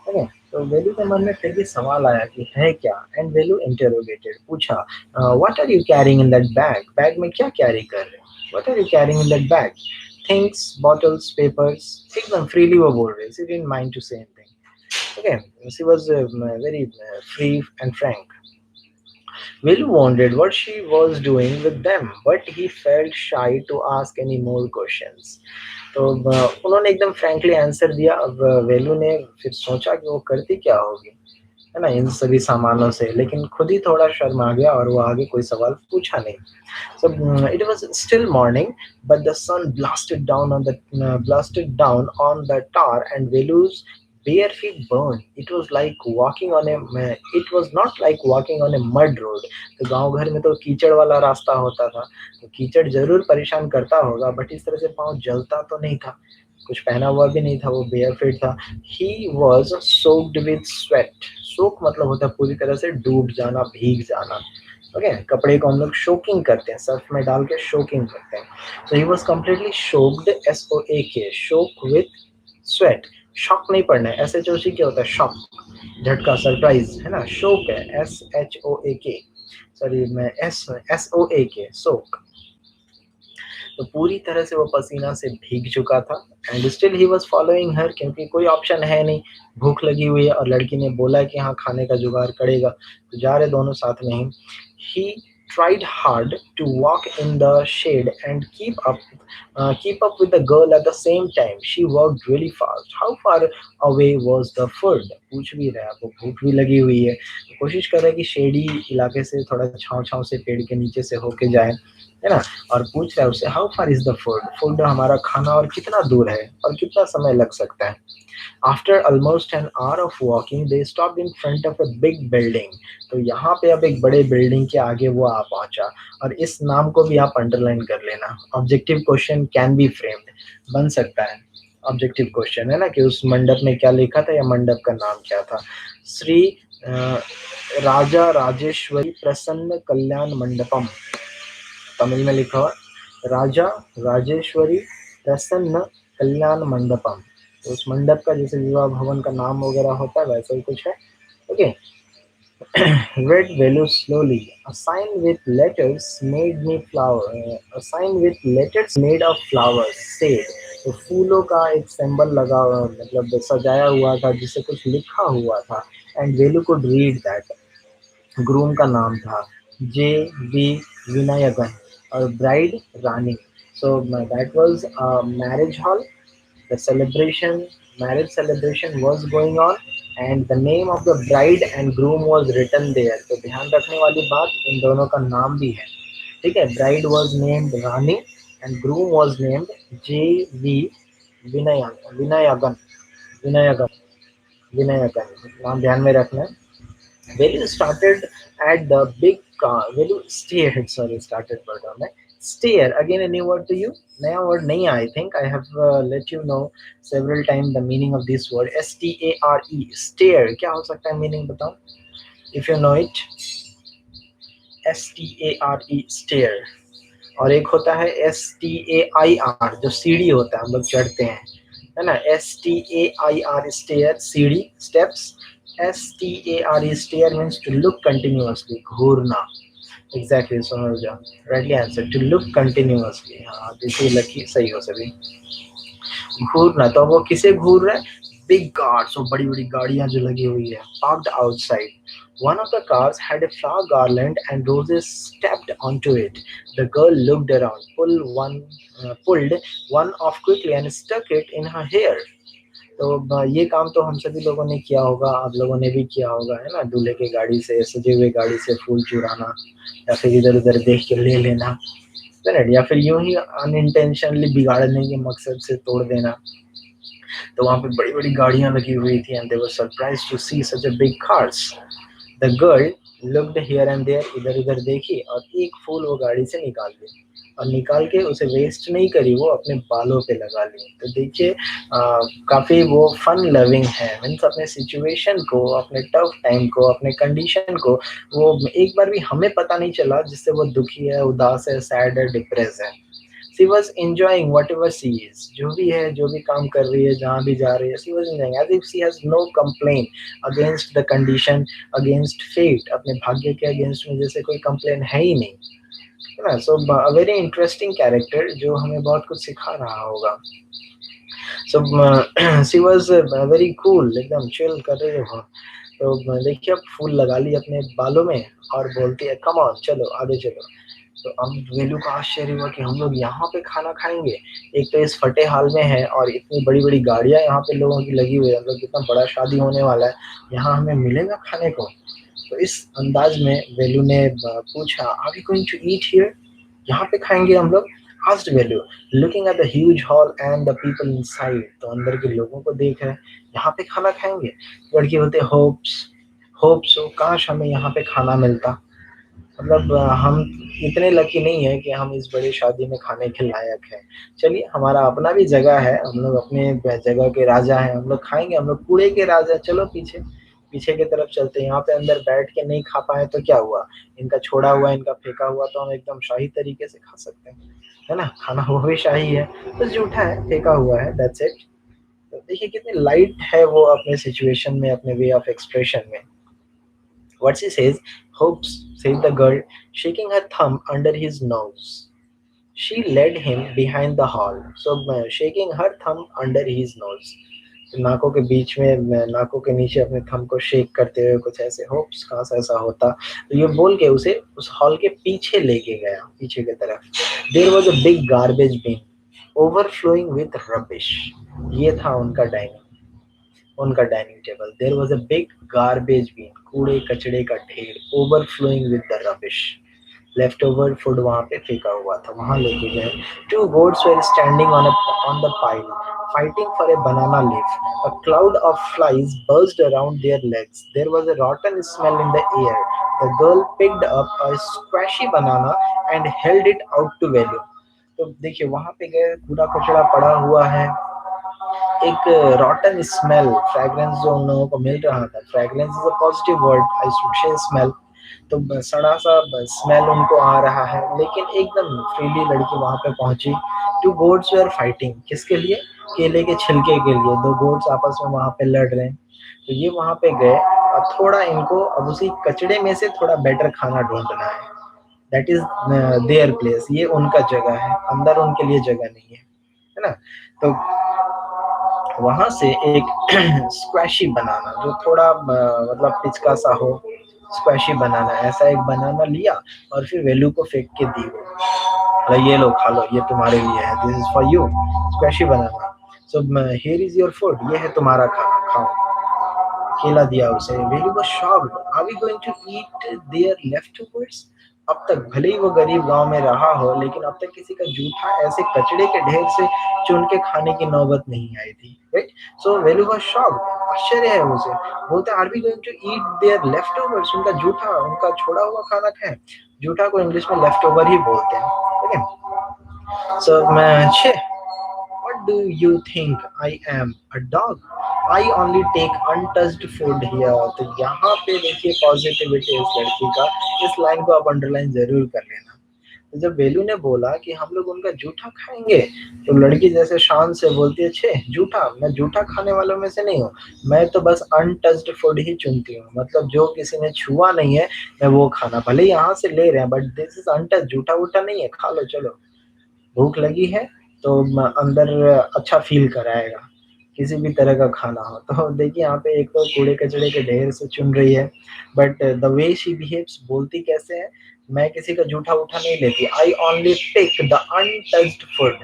ठीक है, तो वेलू के मन में फिर भी सवाल आया कि है क्या। एंड वेलू इंटरोगेटेड, पूछा, what are you carrying in that bag, bag में क्या कैरी कर रहे हो, what are you carrying in that bag, things, bottles, papers, एकदम फ्रीली वो बोल रही, she didn't mind to say anything. Okay, she was very free and frank. Will wondered what she was doing with them, but he felt shy to ask any more questions. तो उन्होंने एकदम फ्रैंकली आंसर दिया। अब वेलू ने फिर सोचा कि वो करती क्या होगी, है ना, इन सभी सामानों से, लेकिन खुद ही थोड़ा शर्मा गया और वो आगे कोई सवाल पूछा नहीं। So it was still morning, but the sun blasted down on the tar, and Velu's bare feet burned. It was like walking on a it was not like walking on a mud road. तो गांव घर में तो कीचड़ वाला रास्ता होता था, तो कीचड़ जरूर परेशान करता होगा, बट इस तरह से पाँव जलता तो नहीं था, कुछ पहना हुआ भी नहीं था, वो बेयर फिट था। He was soaked with sweat, soak मतलब होता है पूरी तरह से डूब जाना, भीग जाना। ओके, कपड़े को हम लोग शोकिंग करते हैं, सर्फ में डाल के शोकिंग करते हैं। So he was completely soaked, S O A K, soak with sweat. Shock नहीं पढ़ना है, एस एच ओ सी क्या होता है, शॉक, झटका, सरप्राइज, है ना। शोक है एस एच ओ ए के, सॉरी मैं एस एस ओ ए के, सोक। तो पूरी तरह से वो पसीना से भीग चुका था। And still he was following her, क्योंकि कोई ऑप्शन है नहीं, भूख लगी हुई है और लड़की ने बोला कि हाँ खाने का जुगाड़ करेगा, तो जा रहे दोनों साथ में ही tried hard to walk in the shade and keep up with the girl at the same time. She walked really fast. How far away was the food? पूछ भी रहा है, वो भूख भी लगी हुई है, तो कोशिश कर रहा है कि शेडी इलाके से, थोड़ा छाँव छाँव से, पेड़ के नीचे से होके जाए, है ना। और पूछ रहा है उससे, how far is the food, food हमारा खाना और कितना दूर है और कितना समय लग सकता है। After almost an hour of walking they stop in front of a big building. तो यहाँ पे अब एक बड़े बिल्डिंग के आगे वो आ पहुंचा। और इस नाम को भी आप अंडरलाइन कर लेना, objective question can be framed, बन सकता है ऑब्जेक्टिव क्वेश्चन, है ना, कि उस मंडप में क्या लिखा था या मंडप का नाम क्या था। श्री अ, राजा राजेश्वरी प्रसन्न कल्याण मंडपम, तमिल में लिखा हुआ राजा राजेश्वरी प्रसन्न कल्याण मंडपम। तो उस मंडप का जैसे विवाह भवन का नाम वगैरह होता है वैसा ही कुछ है। Okay, read Velu slowly. A sign with letters made me flower. A sign with letters made of flowers said. तो फूलों का एक सिंबल लगा हुआ, मतलब सजाया हुआ था जिसे कुछ लिखा हुआ था। And Velu could read that. Groom का नाम था जे बी विनायकन और bride Rani. So that was marriage hall, the celebration, marriage celebration was going on, and the name of the bride and groom was written there। तो ध्यान रखने वाली बात, इन दोनों का नाम भी है, ठीक है। bride was named Rani and groom was named J V Vinayan, Vinayagan, Vinayagan, Vinayakan, नाम ध्यान में रखना। Velu started at the big car. Velu stared. Sorry, started word on that. Stare again. A new word to you. नया word नहीं है. I think I have let you know several times the meaning of this word. STARE. Stare. क्या हो सकता है meaning बताओ? If you know it. STARE. Stare. और एक होता है STAIR जो सीढ़ी होता है, हम लोग चढ़ते हैं, है ना? STAIR स्टेयर, सीढ़ी, steps. STARE stare means to look continuously, घूरना। एग्जैक्टली समझ जाओ, rightly answer to look continuously. हाँ दिस इज लकी, सही हो सभी। घूरना, तो वो किसे घूर रहा है? बिग कार्स, वो बड़ी बड़ी गाड़ियां जो लगी हुई है, parked outside. One of the cars had a flower garland and roses stepped onto it. The girl looked around, pulled one off quickly and stuck it in her hair. तो ये काम तो हम सभी लोगों ने किया होगा, आप लोगों ने भी किया होगा, है ना? दूल्हे के गाड़ी से, सजे हुए गाड़ी से फूल चुराना, या फिर इधर उधर देख के ले लेना, करेक्ट? या फिर यूं ही अनइंटेंशनली बिगाड़ने के मकसद से तोड़ देना। तो वहां पे बड़ी बड़ी गाड़ियां लगी हुई थी and they were surprised to see such a big cars. The girl looked here and there, इधर उधर देखी और एक फूल वो गाड़ी से निकाल ली, और निकाल के उसे वेस्ट नहीं करी, वो अपने बालों पे लगा ली। तो देखिए काफी वो फन लविंग है, मीन्स अपने सिचुएशन को, अपने टफ टाइम को, अपने कंडीशन को वो एक बार भी हमें पता नहीं चला जिससे वो दुखी है, उदास है, सैड है, डिप्रेस है। She was enjoying what ever see is, जो भी है, जो भी काम कर रही है, जहाँ भी जा रही है, she was enjoying as if she has no complain against the condition, against fate. अपने भाग्य के अगेंस्ट में जैसे कोई कंप्लेन है ही नहीं, है ना? सो अ वेरी इंटरेस्टिंग कैरेक्टर जो हमें बहुत कुछ सिखा रहा होगा। So she was very cool, एकदम चिल कर रही है वो। तो देखिए अब फूल लगा ली अपने बालों में और बोलती है कम ऑन, चलो आगे चलो। तो अब वेलू का आश्चर्य हुआ कि हम लोग यहाँ पे खाना खाएंगे, एक तो इस फटे हाल में है और इतनी बड़ी बड़ी गाड़ियां यहाँ पे लोगों की लगी हुई है, मतलब कितना बड़ा शादी होने वाला है, यहाँ हमें मिलेगा खाने को? तो इस अंदाज में वेलू ने पूछा, are we going to eat here? यहाँ पे खाएंगे हम लोग? asked Velu, looking at the huge hall and the people inside। तो अंदर के लोगों को देख रहे हैं, यहाँ पे खाना खाएंगे? लड़की बोलते होप्स काश हमें यहाँ पे खाना मिलता। मतलब हम इतने लकी नहीं है कि हम इस बड़ी शादी में खाने के लायक हैं। चलिए हमारा अपना भी जगह है, हम लोग अपने जगह के राजा हैं, हम लोग खाएंगे, हम लोग कूड़े के राजा। चलो पीछे पीछे की तरफ चलते हैं, यहाँ पे अंदर बैठ के नहीं खा पाए तो क्या हुआ, इनका छोड़ा हुआ, इनका फेंका हुआ तो हम एकदम शाही तरीके से खा सकते हैं, है ना? खाना वो भी शाही है, बस जूठा है, फेंका हुआ है, दैट्स इट। तो देखिए कितनी लाइट है वो अपने सिचुएशन में, अपने वे ऑफ एक्सप्रेशन में। What she says, hopes, said the girl, shaking her thumb under his nose. She led him behind the hall, so shaking her thumb under his nose. नाकों के बीच में, नाकों के नीचे अपने थंब को शेक करते हुए कुछ ऐसे, होप्स काश ऐसा होता, तो ये बोल के उसे उस हॉल के पीछे लेके गया, पीछे की तरफ। There was a big garbage bin overflowing with rubbish. ये था उनका dining table. There was a big garbage bin, कूड़े कचड़े का ढेर, overflowing with the rubbish, left over food वहां पे फेंका हुआ था, वहां लेके गए। Two goats were standing on the pile fighting for a banana leaf, a cloud of flies buzzed around their legs, there was a rotten smell in the air, the girl picked up a squashy banana and held it out to Velu। तो देखिए वहां पे गए, कूड़ा कचड़ा पड़ा हुआ है, एक रॉटन स्मेल, फ्रेग्रेंस जो उन लोगों को मिल रहा था, fragrance is a positive word, I should say smell. तो सड़ा सा स्मेल उनको आ रहा है, लेकिन एकदम फ्रीली लड़की वहां पे पहुंची। टू गोट्स वेयर फाइटिंग, किसके लिए? केले के छिलके के लिए। दो गोट्स आपस में वहां पे लड़ रहे हैं, तो ये वहां पे गए और थोड़ा इनको अब उसी कचड़े में से थोड़ा बेटर खाना ढूंढना है। दैट इज देयर प्लेस, ये उनका जगह है, अंदर उनके लिए जगह नहीं है ना? तो वहां से एक स्क्वैशी बनाना जो थोड़ा मतलब पिचका सा हो, स्क्वैशी बनाना, ऐसा एक बनाना लिया और फिर वेलू को फेंक के दी वो, ये लो खा लो, ये तुम्हारे लिए है, this is for you, squashy banana. So here is your food, ये है तुम्हारा खाना, खाओ। केला दिया उसे। Velu was shocked, are we going to eat their leftovers? अब तक भले ही वो गरीब गांव में रहा हो, लेकिन अब तक किसी का जूठा ऐसे कचड़े के ढेर से चुन के खाने की नौबत नहीं आई थी, right? So Velu was shocked, आश्चर्य है उसे। बोलते are we going to eat there leftovers ओवर्स, उनका जूठा, उनका छोड़ा हुआ खाना खाएं। जूठा को इंग्लिश में लेफ्ट ओवर ही बोलते हैं, ठीक है। सो मैं छे, what do you think I am, a dog? I only take untouched food here। तो यहाँ पे देखिए पॉजिटिविटी इस लड़की का, इस लाइन को आप अंडरलाइन जरूर कर लेना। तो जब वेलू ने बोला कि हम लोग उनका जूठा खाएंगे, तो लड़की जैसे शान से बोलती है, छे जूठा, मैं जूठा खाने वालों में से नहीं हूँ, मैं तो बस अनटच्ड फूड ही चुनती हूँ, मतलब जो किसी ने छुआ नहीं है मैं वो खाना, भले यहाँ से ले रहे हैं बट दिस इज अनटच्ड, जूठा वूठा नहीं है, खा लो चलो। भूख लगी है तो अंदर अच्छा फील कराएगा, किसी भी तरह का खाना हो। तो देखिए यहाँ पे एक तो कूड़े कचड़े के ढेर से चुन रही है, but the way she behaves, बोलती कैसे है, मैं किसी का जूठा उठा नहीं लेती, I only pick the untouched food,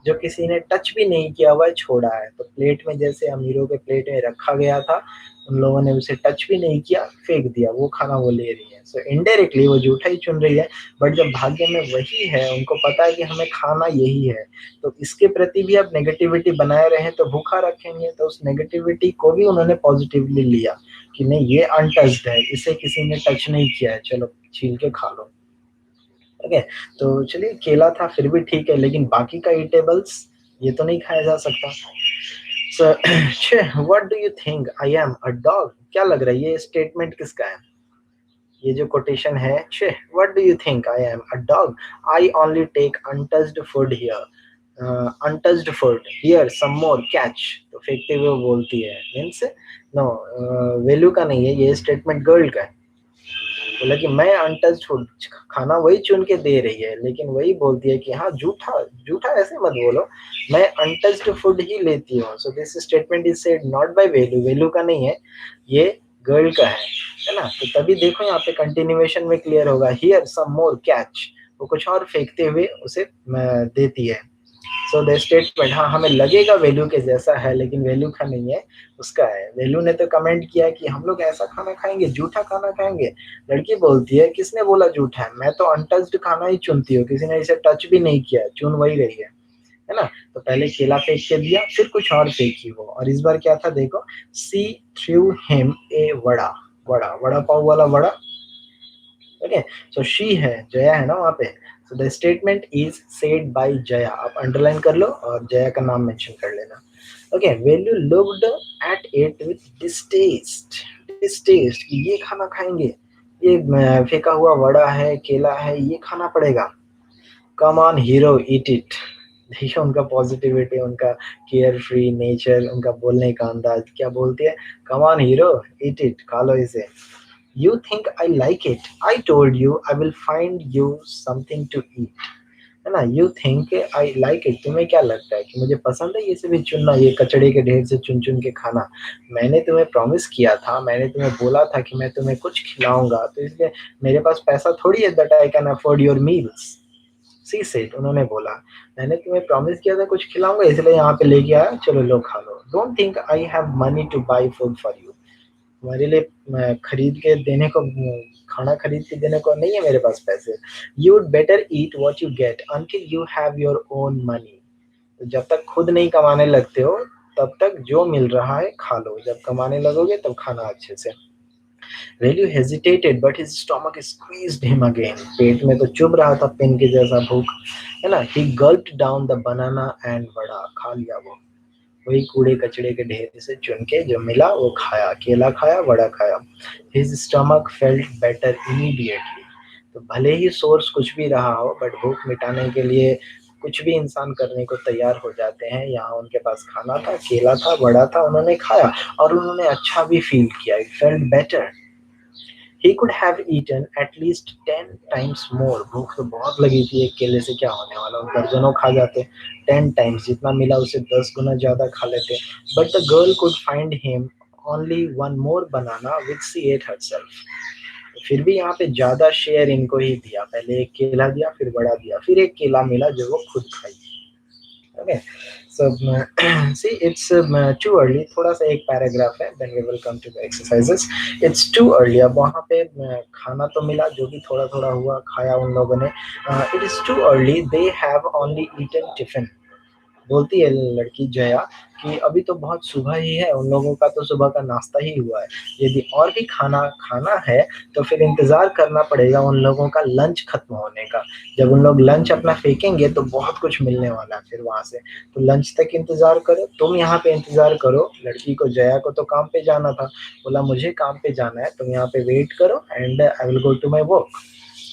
जो किसी ने टच भी नहीं किया हुआ है छोड़ा है। तो प्लेट में जैसे अमीरों के प्लेट में रखा गया था, उन लोगों ने उसे टच भी नहीं किया, फेंक दिया, वो खाना वो ले रही है। सो इनडायरेक्टली वो जूठा ही चुन रही है, बट जब भाग्य में वही है, उनको पता है कि हमें खाना यही है, तो इसके प्रति भी अब नेगेटिविटी बनाए रहे तो भूखा रखेंगे, तो उस नेगेटिविटी को भी उन्होंने पॉजिटिवली लिया कि नहीं ये अनटच्ड है, इसे किसी ने टच नहीं किया है, चलो छील के खा लो। ओके, तो चलिए केला था फिर भी ठीक है, लेकिन बाकी का ईटेबल्स ये तो नहीं खाया जा सकता। So what do you think I am a dog, क्या लग रहा है ये स्टेटमेंट किसका है? ये जो कोटेशन है, छे what do you think I am a dog, I only take untouched food here, untouched food here some more catch, तो फेंकते हुए वो बोलती है, मीन्स नो, वेल्यू का नहीं है ये स्टेटमेंट, गर्ल का है। बोला कि मैं अनटच्ड फूड, खाना वही चुन के दे रही है, लेकिन वही बोलती है कि हाँ जूठा, जूठा ऐसे मत बोलो, मैं अनटच्ड फूड ही लेती हूँ। So this statement is said not by Velu, Velu का नहीं है, ये गर्ल का है ना। तो तभी देखो यहाँ पे कंटिन्यूएशन में क्लियर होगा, हियर सम मोर कैच, वो कुछ और फेंकते हुए उसे देती है। सो द स्टेटमेंट, हाँ हमें लगेगा वैल्यू के जैसा है, लेकिन वैल्यू का नहीं है, उसका है। वैल्यू ने तो कमेंट किया कि हम लोग ऐसा खाना खाएंगे, जूठा खाना खाएंगे। लड़की बोलती है किसने बोला जूठा है, मैं तो अनटच्ड खाना ही चुनती हूँ, किसी ने इसे टच भी नहीं किया, चुन वही रही है ना। तो पहले केला फेंक के दिया, फिर कुछ और फेंकी वो, और इस बार क्या था देखो, she threw him a vada, vada vada pav वाला वड़ा। ओके, सो शी है, जया है ना वहाँ पे। So the statement is said bye Jaya, आप अंडरलाइन कर लो और जया का नाम मेंशन कर लेना। Okay, value looked at it with distaste, distaste कि ये खाना खाएंगे, ये फेंका हुआ वड़ा है, केला है, ये खाना पड़ेगा। Come on hero eat it. देखिए उनका पॉजिटिविटी, उनका केयर फ्री नेचर, उनका बोलने का अंदाज, क्या बोलती है, come on hero eat it, खा लो इसे। You think I like it? I told you I will find you something to eat, है ना। You think I like it, तुम्हें क्या लगता है कि मुझे पसंद है ये सभी चुनना, ये कचड़े के ढेर से चुन चुन के खाना? मैंने तुम्हें प्रॉमिस किया था, मैंने तुम्हें बोला था कि मैं तुम्हें कुछ खिलाऊंगा, तो इसलिए मेरे पास पैसा थोड़ी है that I can afford your meals। She said, उन्होंने बोला मैंने तुम्हें प्रॉमिस किया था कुछ खिलाऊंगा, इसलिए यहाँ पे लेके आया, चलो लो खा लो। Don't think I have money to buy food for you, तुम्हारे लिए खरीद के देने को, खाना खरीद के देने को नहीं है मेरे पास पैसे। You would better eat what you get until you have your own money. तो जब तक खुद नहीं कमाने लगते हो तब तक जो मिल रहा है खा लो, जब कमाने लगोगे तब खाना अच्छे से। Value hesitated but his stomach squeezed him again, पेट में तो चुभ रहा था पिन के जैसा भूख, है ना। he gulped down the banana and vada, खा लिया वो, वही कूड़े कचड़े के ढेर से चुन के जो मिला वो खाया, केला खाया, वड़ा खाया। His stomach felt better immediately। तो भले ही सोर्स कुछ भी रहा हो, बट भूख मिटाने के लिए कुछ भी इंसान करने को तैयार हो जाते हैं। यहाँ उनके पास खाना था, केला था, वड़ा था, उन्होंने खाया और उन्होंने अच्छा भी फील किया, it felt better. He could have eaten at least 10 times more। भूख तो बहुत लगी थी, एक केले से क्या होने वाला, वो दर्जनों खा जाते। 10 times, जितना मिला उसे 10 गुना ज्यादा खा लेते। But the girl could find him only one more banana which she ate herself। फिर भी यहाँ पे ज्यादा शेयर इनको ही दिया, पहले एक केला दिया, फिर बड़ा दिया, फिर एक केला मिला जो वो खुद खाई। Okay, so see it's too early, थोड़ा सा एक पैराग्राफ है, then we will come to the exercises। it's too early, अब वहाँ पे खाना तो मिला, जो भी थोड़ा थोड़ा हुआ खाया उन लोगों ने। it is too early, they have only eaten tiffin। बोलती है लड़की जया कि अभी तो बहुत सुबह ही है, उन लोगों का तो सुबह का नाश्ता ही हुआ है, यदि और भी खाना खाना है तो फिर इंतज़ार करना पड़ेगा उन लोगों का लंच खत्म होने का। जब उन लोग लंच अपना फेंकेंगे तो बहुत कुछ मिलने वाला है फिर वहाँ से, तो लंच तक इंतज़ार करो, तुम यहाँ पे इंतज़ार करो। लड़की को, जया को तो काम पे जाना था, बोला मुझे काम पे जाना है, तुम यहाँ पे वेट करो and I will go to my work,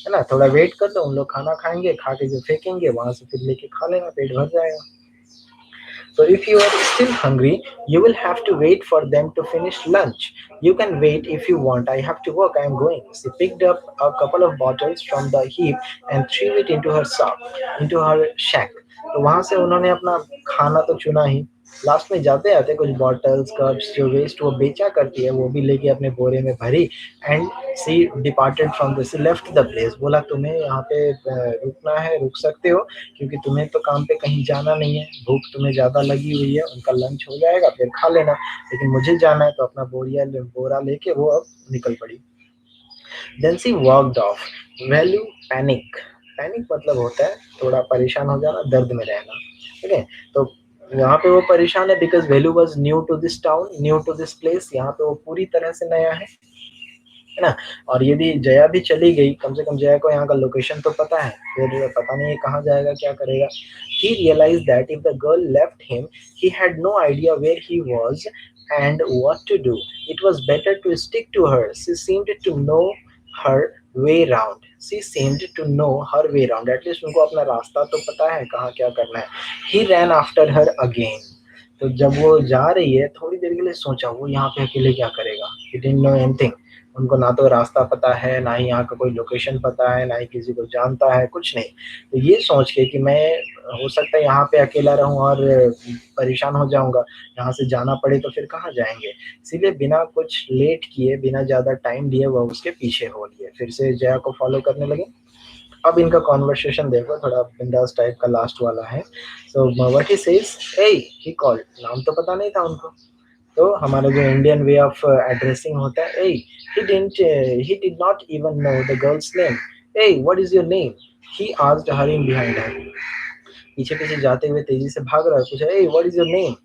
है ना, थोड़ा वेट कर दो, उन लोग खाना खाएंगे, खा के जो फेंकेंगे वहां से फिर लेके खा लेना, पेट भर जाएगा। So if you are still hungry, you will have to wait for them to finish lunch. You can wait if you want. I have to work. I am going. She picked up a couple of bottles from the heap and threw it into her shack. तो वहां से उन्होंने अपना खाना तो चुना ही, लास्ट में जाते आते कुछ बॉटल्स कप्स जो वेस्ट वो बेचा करती है वो भी लेके अपने बोरे में भरी। And she departed from the, she left the place, बोला तुम्हें यहाँ पे रुकना है रुक सकते हो, क्योंकि तुम्हें तो काम पे कहीं जाना नहीं है, भूख तुम्हें ज़्यादा लगी हुई है, उनका लंच हो जाएगा फिर खा लेना, लेकिन मुझे जाना है, तो अपना बोरा लेके वो अब निकल पड़ी। Then she walked off. Velu panic, panic मतलब होता है थोड़ा परेशान हो जाना, दर्द में रहना, ठीक है। तो यहाँ पे वो परेशान है because Velu was new to this town, new to this place, यहाँ पे वो पूरी तरह से नया है ना। और यदि जया भी चली गई, कम से कम जया को यहाँ का लोकेशन तो पता है, फिर पता नहीं कहाँ जाएगा क्या करेगा। He realized that if the girl left him, he had no idea where he was and what to do. It was better to stick to her. She seemed to know her way round. She seemed to know her way round. At least उनको अपना रास्ता तो पता है कहाँ क्या करना है। He ran after her again. तो जब वो जा रही है, थोड़ी देर के लिए सोचा वो यहाँ पे अकेले क्या करेगा। He didn't know anything. उनको ना तो रास्ता पता है, ना ही यहाँ का कोई लोकेशन पता है, ना ही किसी को जानता है, कुछ नहीं। तो ये सोच के कि मैं हो सकता है यहाँ पे अकेला रहूँ और परेशान हो जाऊंगा, यहाँ से जाना पड़े तो फिर कहाँ जाएंगे। इसीलिए बिना कुछ लेट किए, बिना ज़्यादा टाइम लिए वह उसके पीछे हो लिए, फिर से जया को फॉलो करने लगे। अब इनका कॉन्वर्सेशन देखो, थोड़ा बिंदास टाइप का लास्ट वाला है। So what he says, A he called, नाम तो पता नहीं था उनको, तो हमारा जो इंडियन वे ऑफ एड्रेसिंग होता है, ए he did not even know the girl's name. Hey, what is your name? He asked, hurrying behind her. पीछे पीछे जाते हुए तेजी से भाग रहा है, पूछा, hey, what is your name?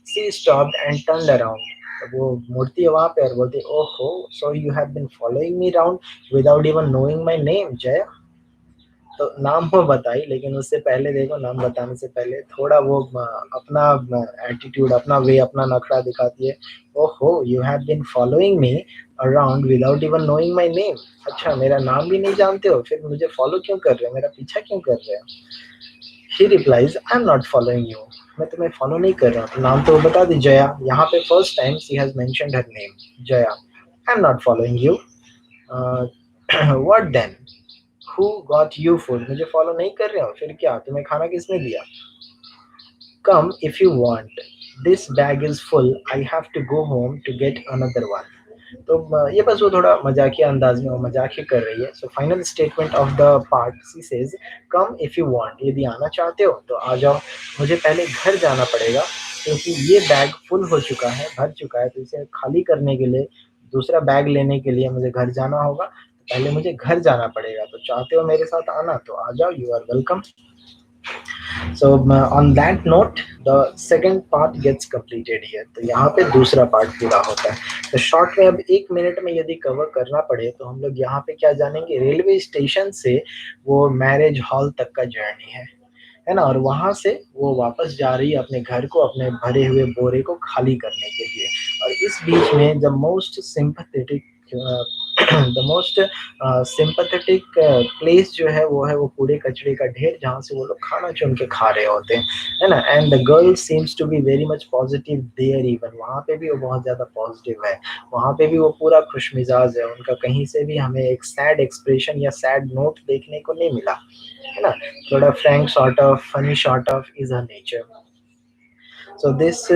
She stopped and turned around. तब वो मुड़ती है वहां पे और बोलती है, ओहो, so you have been following me around without even knowing my name, Jaya. तो नाम वो बताई, लेकिन उससे पहले देखो, नाम बताने से पहले थोड़ा वो अपना एटीट्यूड, अपना वे, अपना नखरा दिखाती है। ओहो, you have been following me around without even knowing my name. अच्छा, मेरा नाम भी नहीं जानते हो, फिर मुझे फॉलो क्यों कर रहे हो, मेरा पीछा क्यों कर रहे हो। ही replies, I am not following you, मैं तुम्हें फॉलो नहीं कर रहा हूँ। नाम तो वो बता दी, जया, यहाँ पे first time she has mentioned her name, Jaya. I am not following you. What then, who got you food, मुझे फॉलो नहीं कर रहे हो फिर क्या, तुम्हें खाना किसने दिया। Come if you want, this bag is full, I have to go home to get another one. तो ये बस वो थोड़ा मजाकिया अंदाज में वो मजाक ही कर रही है। So final statement of the part, she says, come if you want, यदि आना चाहते हो तो आ जाओ, मुझे पहले घर जाना पड़ेगा क्योंकि ये बैग फुल हो चुका है, भर चुका है, तो इसे खाली करने के लिए, दूसरा बैग लेने के लिए मुझे घर जाना होगा, तो पहले मुझे घर जाना पड़ेगा, तो चाहते हो मेरे साथ आना तो आ जाओ, you are welcome. So on that note the second part gets completed here. तो यहाँ पे दूसरा पार्ट पूरा होता है। तो शॉर्ट में अब 1 मिनट में यदि कवर करना पड़े तो हम लोग यहाँ पे क्या जानेंगे, रेलवे स्टेशन से वो मैरिज हॉल तक का जर्नी है ना, और वहां से वो वापस जा रही है अपने घर को, अपने भरे हुए बोरे को खाली करने के लिए। और इस बीच में the most sympathetic the most sympathetic place जो है वो कूड़े कचरे का ढेर, जहाँ से वो लोग खाना चुन के खा रहे होते हैं, है ना। And the girl seems to be very much positive there, even वहाँ पे भी वो बहुत ज्यादा पॉजिटिव है, वहाँ पे भी वो पूरा खुश मिजाज है, उनका कहीं से भी हमें एक सैड एक्सप्रेशन या सैड नोट देखने को नहीं मिला, है ना। थोड़ा frank sort of, funny sort of is her nature. So this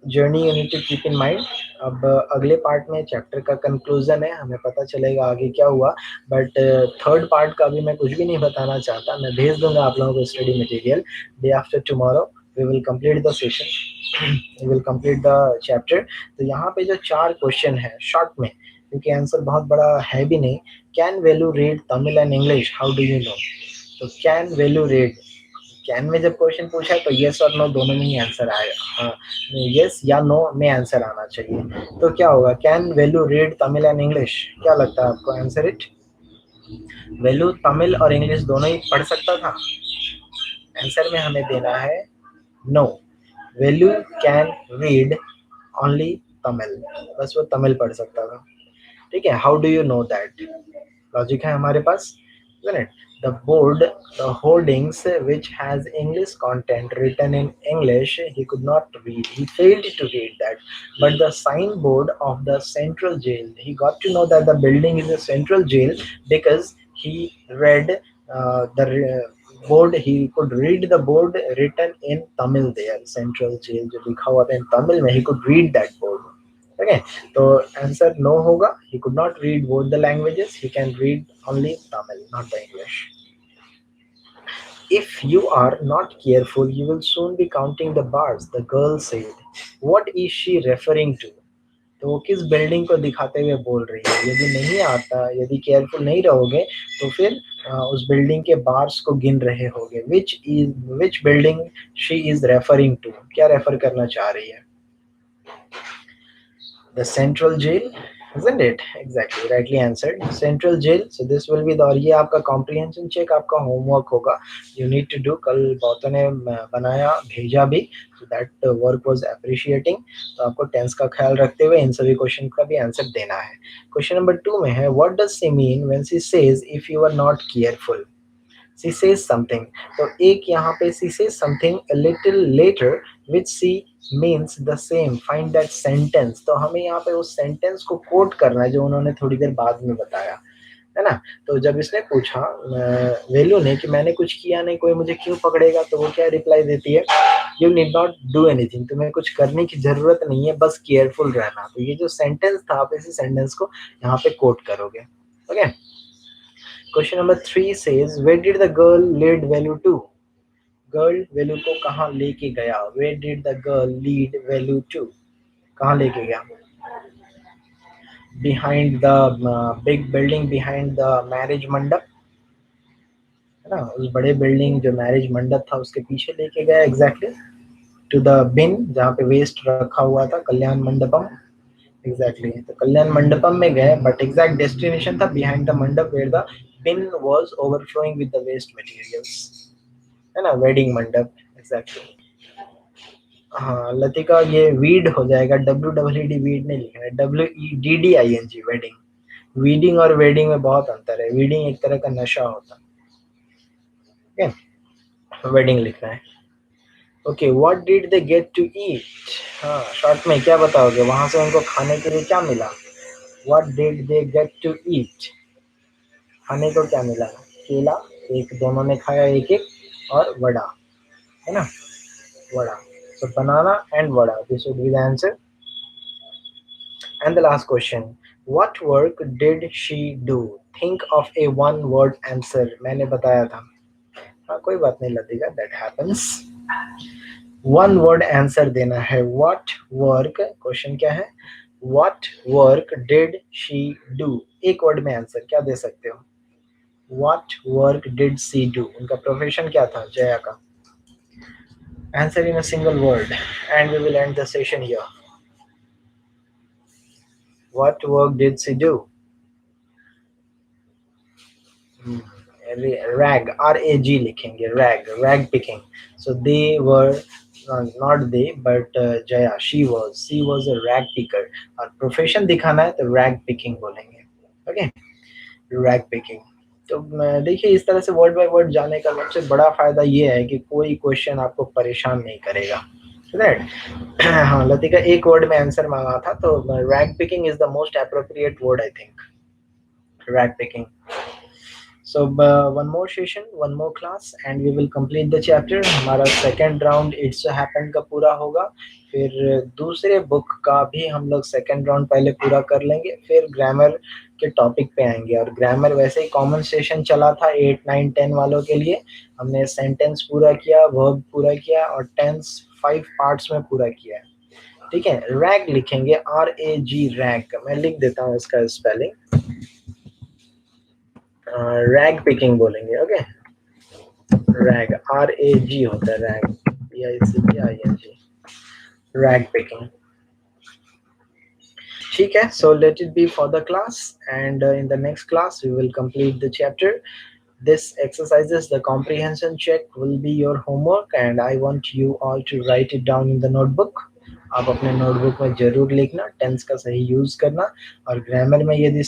journey you need to keep in mind. अब अगले पार्ट में चैप्टर का कंक्लूजन है, हमें पता चलेगा आगे क्या हुआ। बट थर्ड पार्ट का भी मैं कुछ भी नहीं बताना चाहता, मैं भेज दूंगा आप लोगों को study material day after tomorrow. We will complete the session, we will complete the chapter. तो यहाँ पे जो 4 क्वेश्चन है शॉर्ट में, क्योंकि आंसर बहुत बड़ा है भी नहीं। Can Velu read Tamil and English, how do you no. तो कैन वेलू रीड, कैन में जब क्वेश्चन पूछा है तो यस और नो दोनों में ही आंसर आएगा, हाँ यस या नो में आंसर आना चाहिए। तो क्या होगा, can Velu read Tamil and English, क्या लगता है आपको, आंसर इट। वेलू तमिल और इंग्लिश दोनों ही पढ़ सकता था, आंसर में हमें देना है no, Velu can read only Tamil, बस वो तमिल पढ़ सकता था। ठीक है, how do you know that, logic है हमारे पास, isn't it? The board, the hoardings which has English content written in English, he could not read. He failed to read that. But the signboard of the central jail, he got to know that the building is a central jail because he read the board. He could read the board written in Tamil there. Central jail जो लिखा हुआ था in Tamil में, he could read that board. Okay, तो आंसर नो होगा, he could not read both the languages, he can read only Tamil, not the English. If you are not careful, you will soon be counting the bars, the girl said. What is she referring to? तो वो किस बिल्डिंग को दिखाते हुए बोल रही है, यदि नहीं आता, यदि केयरफुल नहीं रहोगे तो फिर उस बिल्डिंग के बार्स को गिन रहे होगे। Which building she is referring to, क्या रेफर करना चाह रही है, the central jail, isn't it? Exactly, rightly answered, central jail. So this will be the, और ये आपका comprehension check, आपका homework होगा, you need to do, कल बहुतों ने बनाया भेजा भी, so that work was appreciating। तो आपको टेंस का ख्याल रखते हुए इन सभी क्वेश्चन का भी आंसर देना है। क्वेश्चन नंबर 2 में है, what does she mean when she says if you are not careful? She says something, तो एक यहाँ पे she says something a little later which she means the same, find that sentence। तो हमें यहाँ पे उस सेंटेंस को कोट करना है जो उन्होंने थोड़ी देर बाद में बताया, है ना। तो जब इसने पूछा वेलू ने कि मैंने कुछ किया नहीं, कोई मुझे क्यों पकड़ेगा, तो वो क्या रिप्लाई देती है, you need not do anything, तुम्हें कुछ करने की जरूरत नहीं है, बस केयरफुल रहना। तो ये जो सेंटेंस था, आप इसी सेंटेंस को यहाँ पे कोट करोगे। Okay, question number 3 says where did the girl lead Velu to? Girl Velu को कहाँ लेके गया, where did the girl lead Velu to, कहाँ लेके गया, behind the big building behind the marriage मंडप, है ना, उस बड़े बिल्डिंग जो मैरिज मंडप था उसके पीछे लेके गया, एग्जैक्टली टू द बिन जहाँ पे वेस्ट रखा हुआ था, कल्याण मंडपम, एग्जैक्टली तो कल्याण मंडपम में गए, बट एग्जैक्ट डेस्टिनेशन था behind the mandap where the bin was overflowing with the waste materials, है ना, वेडिंग मंडप, एग्जैक्टली। हाँ लतिका, ये वीड हो जाएगा, WWED वीड नहीं लिखना है, WEDDING वेडिंग। वीडिंग और वेडिंग में बहुत अंतर है, वीडिंग एक तरह का नशा होता है, ठीक है, वेडिंग लिखना है। Okay, what did they get to eat, हाँ शॉर्ट में क्या बताओगे, वहां से उनको खाने के लिए क्या मिला, what did they get to eat, खाने को क्या मिला, केला, एक दोनों ने खाया एक एक, और वड़ा, है ना, vada. So banana and vada, this would be the answer. And the last question, what work did she do? Think of a one word answer, मैंने बताया था, हाँ कोई बात नहीं लगेगा, that happens। one word answer देना है, what work, क्वेश्चन क्या है, what work did she do, एक वर्ड में आंसर क्या दे सकते हो, what work did she do, उनका प्रोफेशन क्या था जया का, answer in a single word and we will end the session here। what work did she do? rag, RAG लिखेंगे, rag picking। So they were not they but Jaya, she was a rag picker, और profession दिखाना है तो rag picking बोलेंगे। Okay, rag picking। तो देखिए इस तरह से वर्ड बाय वर्ड जाने का सबसे बड़ा फायदा ये है कि कोई क्वेश्चन आपको परेशान नहीं करेगा, राइट। हाँ लतिका एक वर्ड में आंसर मांगा था, तो rag picking is the most appropriate word I think, rag picking। So one more session, one more class and we will complete the chapter। हमारा second round it's happened का पूरा होगा, फिर दूसरे बुक का भी हम लोग सेकेंड राउंड पहले पूरा कर लेंगे, फिर ग्रामर के टॉपिक पे आएंगे। और ग्रामर वैसे ही कॉमन सेशन चला था 8, 9, 10 वालों के लिए, हमने सेंटेंस पूरा किया, वर्ब पूरा किया और टेंस 5 पार्ट्स में पूरा किया है, ठीक है। रैग लिखेंगे, RAG, रैग, मैं लिख देता हूँ इसका स्पेलिंग, रैग पिकिंग बोलेंगे, ओके। रैग, RAG होता है रैग, PICKING, रैग पिकिंग। ठीक है, so let it be for the class, and in the next class we will complete the chapter. This exercises, the comprehension check will be your homework, and I want you all to write it down in the notebook. आप अपने नोटबुक में जरूर लिखना, टेंस का सही यूज करना। और ग्रामर में यदि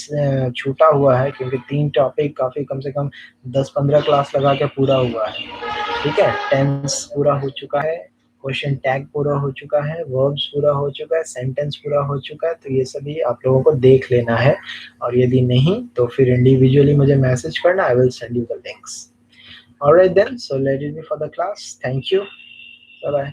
छूटा हुआ है, क्योंकि 3 टॉपिक काफी कम से कम 10-15 क्लास लगा के पूरा हुआ है। ठीक है, टेंस पूरा हो चुका है, क्वेश्चन टैग पूरा हो चुका है, वर्ब्स पूरा हो चुका है, सेंटेंस पूरा हो चुका है, तो ये सभी आप लोगों को देख लेना है। और यदि नहीं तो फिर इंडिविजुअली मुझे मैसेज करना, I will send you the links. Alright then, so let it be for the class. Thank you, bye bye.